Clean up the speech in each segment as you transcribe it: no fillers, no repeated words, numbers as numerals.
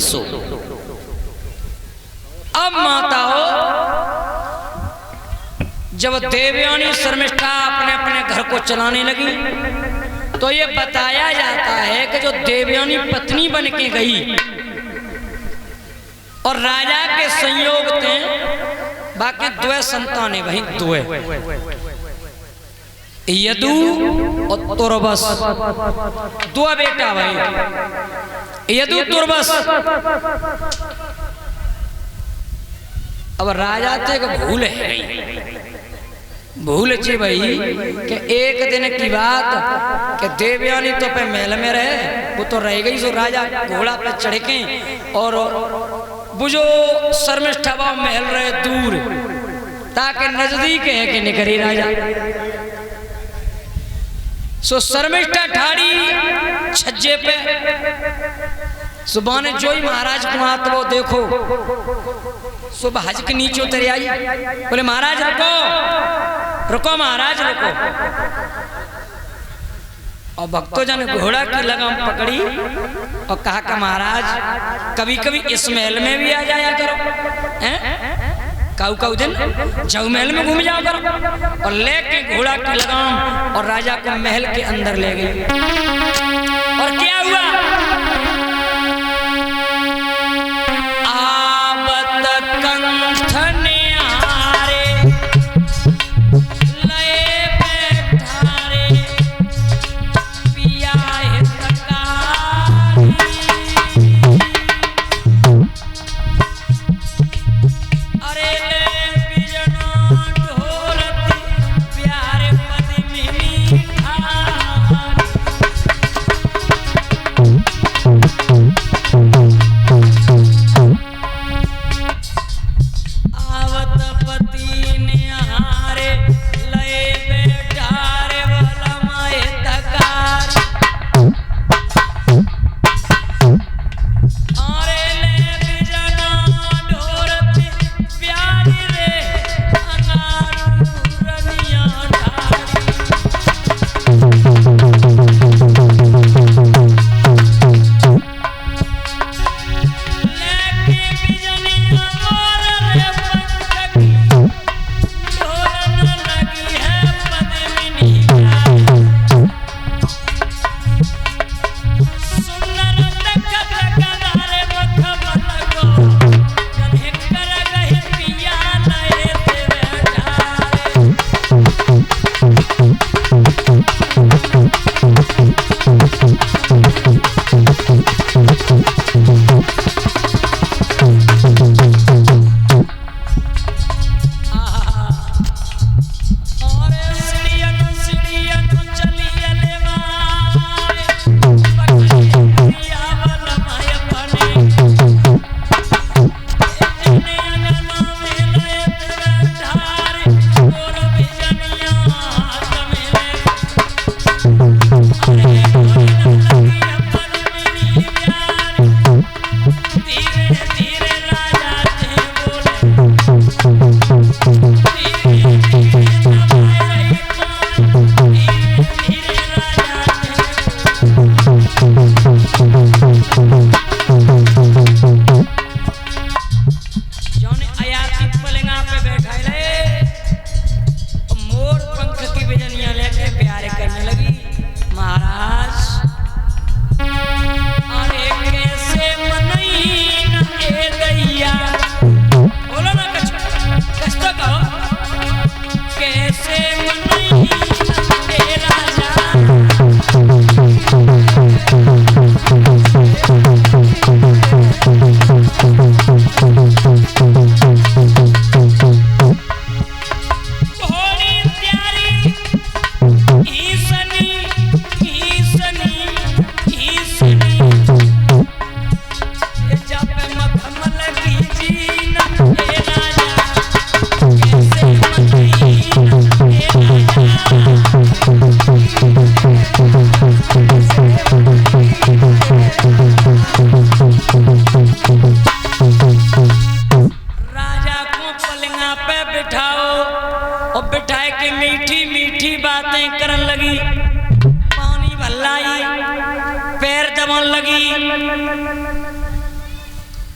सो अब माताओं, जब देवयानी शर्मिष्ठा अपने अपने घर को चलाने लगी तो ये बताया जाता है कि जो देवयानी पत्नी बन के गई और राजा के संयोग थे, बाकी द्वे संतानें भाई, द्वे यदु और तुरबस, दो बेटा भाई, यदु तुरबस। अब राजा थे कि भूल है, भूल ची भाई कि एक दिन की बात कि देवयानी तो पे महल में रहे, वो तो रह गई। सो राजा घोड़ा पे चढ़ के और वो जो शर्मिष्ठा महल रहे दूर, ताकि नजदीक है कि निकरी राजा। सो शर्मिष्ठा ठाड़ी छज्जे पे, सुबह ने जोई महाराज को आत वो देखो, सुबह हज के नीचे उतर आई, बोले महाराज रुको रुको महाराज रुको। और भक्तों जन घोड़ा की लगाम पकड़ी और कहा कि महाराज कभी कभी इस महल में भी आ जाया करो, काऊ काऊ दिन जाऊ महल में घूम जाओ करो। और लेके घोड़ा की लगाम और राजा को महल के अंदर ले गई। और क्या हुआ,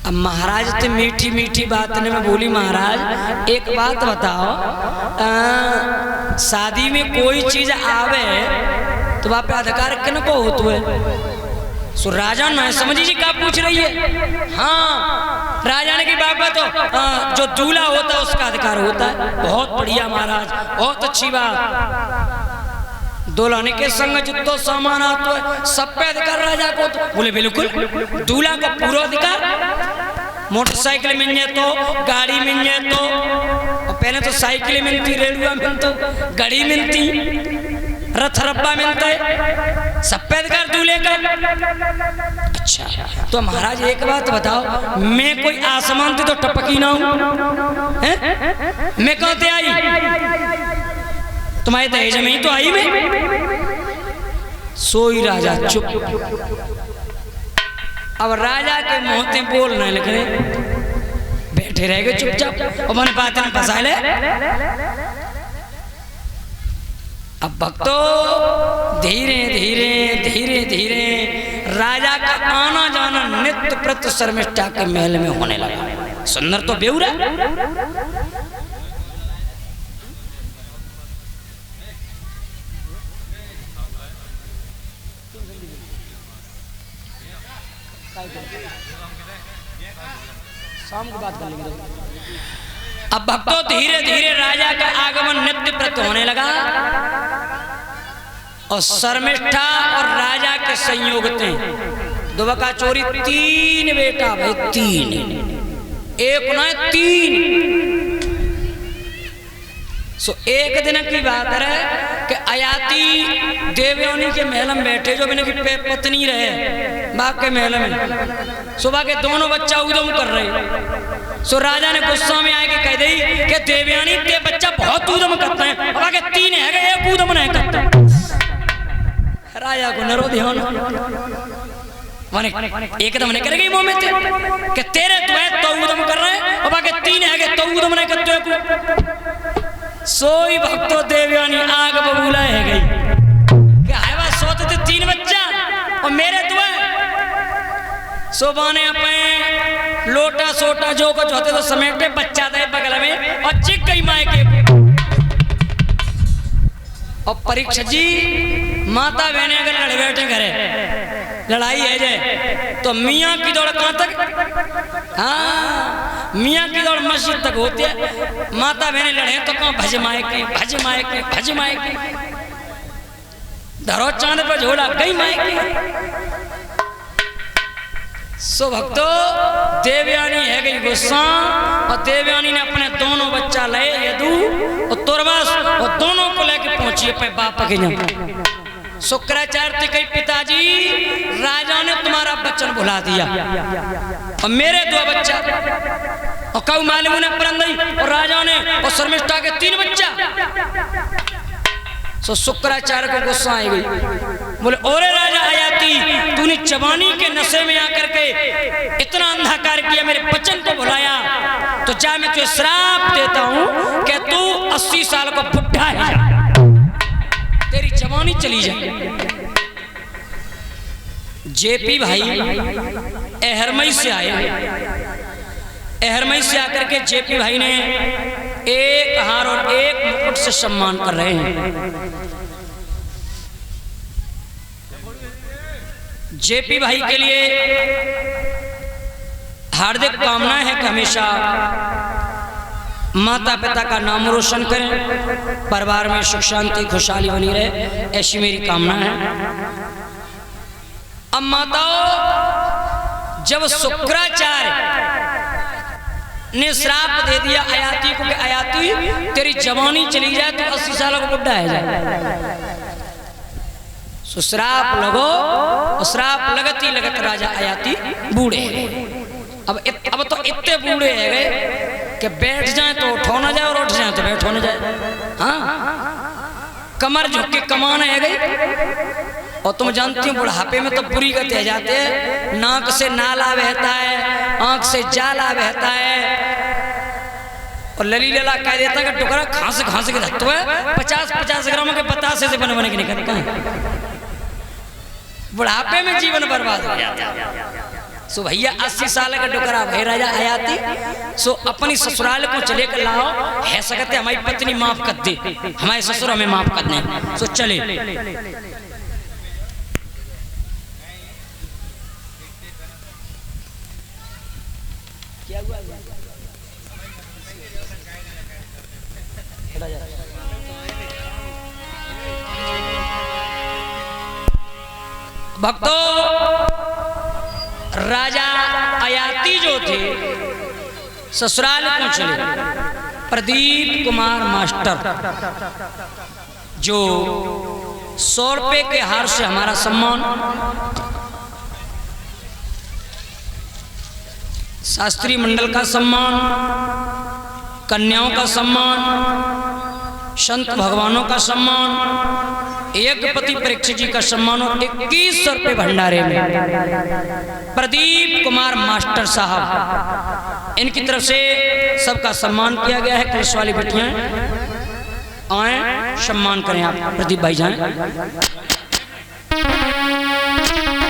अब महाराज तो मीठी मीठी बात ने मैं बोली, महाराज एक बात बताओ, शादी में कोई चीज आवे तो वहाँ पे अधिकार किन को होता है? सो राजा न समझी जी क्या पूछ रही है। हाँ, राजा ने की बाबा तो जो दूल्हा होता है उसका अधिकार होता है। बहुत बढ़िया महाराज, बहुत अच्छी बात। दुल्हन के संग जितो सामान आता है सब पे अधिकार राजा को। तो बोले बिल्कुल, दूल्हा का पूरा अधिकार। मोटरसाइकिल मिल जाए तो, गाड़ी मिल जाए तो, और पहले तो साइकिल मिलती, रेलवे मिलती, गाड़ी मिलती, रथ रब्बा मिलता है, सब पे अधिकार दूल्हे का। अच्छा, तो महाराज एक बात बताओ, मैं कोई आसमान थी तो टपकी ना हूं? मैं कहते आई तुम्हारे दहेज में ही तो आई मैं। सोई राजा चुप। अब राजा के मुंह बोलने लगे, बैठे रह गए चुपचाप और मैंने बात में फंसा ले। अब भक्तों धीरे धीरे धीरे धीरे राजा का आना जाना नित्य प्रति शर्मिष्ठा के महल में होने लगा। सुंदर तो बेउरा। शाम को बात कर लेंगे। अब भक्तों धीरे धीरे राजा का आगमन नित्य प्रति होने लगा और शर्मिष्ठा और राजा के संयोग थे। दुबका चोरी 3 बेटा भाई, 3, एक ना 3। सो एक दिन की बात है कि अयाती देवयानी के महल में बैठे, जो मैंने की पत्नी रहे बाप के महल में, सुबह के दोनों बच्चा उदम कर रहे। सो राजा ने गुस्सा में आके कह दी कि देवयानी ते बच्चा बहुत उदम करते हैं, अब आगे 3 है, एक उदम नहीं करता। राजा को नरो ध्यान एकदम नहीं करेगी मुंह में कि तेरे तो उदम कर रहे हैं, अब आगे 3 है तो उदम नहीं करते। सोई भक्तो देवयानी आग बबूला है गई कि हाय सोते थे 3 बच्चा और मेरे तो सोबाने अपने लोटा सोटा जो कुछ होते तो समेटे बच्चा दे बगल में और चिक गई माए के। और परीक्षा जी माता बहने अगर लड़ बैठे घरे, लड़ाई है जे तो मियाँ की दौड़ कहाँ तक? हाँ, मियाँ की दौड़ मस्जिद तक होती है। माता बहने लड़े तो कहाँ भज माए के, भज माए के, भज माए के, धरो चांद पर झोला गई माए के। सो भक्तो देवयानी है गई गुस्सा और देवयानी ने अपने दोनों बच्चा ले यदु और तुरबास और दोनों को लेके पहुंची अपने बाप के यहाँ। शुक्राचार्य कही पिताजी राजा ने तुम्हारा बच्चन भुला दिया और मेरे 2 बच्चा और कऊ मालूम ने परंदई और राजा ने और शर्मिष्ठा के 3 बच्चा। सो शुक्राचार्य को गुस्सा आई गई, बोले ओरे राजा अयाती, तूने जवानी के नशे में आकर के इतना अंधाकार किया, मेरे बच्चन को भुलाया, तो जा मैं तुझे श्राप देता हूं कि तू 80 साल का बुढ़ा है, तेरी जवानी चली जाए। जेपी भाई एहरमई से आए, एहरमई से आकर के जेपी भाई ने एक हार और एक मुकुट से सम्मान कर रहे हैं। जेपी भाई के लिए हार्दिक कामना है कि हमेशा माता पिता का नाम रोशन करें, परिवार में सुख शांति खुशहाली बनी रहे, ऐसी मेरी कामना है। अब माताओं, जब शुक्राचार्य ने श्राप दे दिया अयाती को कि अयाती तेरी जवानी चली जाए तो 80 साल का बुढ़ा है जाए, सो श्राप लगो और श्राप लगती लगत राजा अयाती बूढ़े। अब तो इतने बूढ़े है गए कि बैठ जाए तो उठो ना जाए और उठ जाए तो बैठो ना जाए। हाँ, कमर झुक के कमान है गई। और तुम जानती हो बुढ़ापे में तो बुरी गति है जाते हैं, नाक से नाला बहता है, आंख से जाला बहता है और लली लला कह देता है कि टुकड़ा खांस खांस के धत्तो है, 50-50 ग्राम के बतासे से बन बने के निकलता है। बुढ़ापे में जीवन बर्बाद हो जाता है। सो भैया 80 साल का डोकरा भाई राजा आया थी सो अपनी ससुराल को चले कर लाओ है सकते हमारी पत्नी माफ कर दे, हमारे ससुर हमें माफ कर दे। सो चले क्या हुआ भक्तों, राजा अयाती जो थे ससुराल को चले। प्रदीप कुमार मास्टर जो 100 रुपए के हार से हमारा सम्मान, शास्त्री मंडल का सम्मान, कन्याओं का सम्मान, संत भगवानों का सम्मान, एक पति परीक्षित जी का सम्मान और 2100 रुपये भंडारे में प्रदीप कुमार मास्टर साहब, इनकी तरफ से सबका सम्मान किया गया है। पुलिस वाली बेटियां आए, सम्मान करें आप प्रदीप भाई जाएं।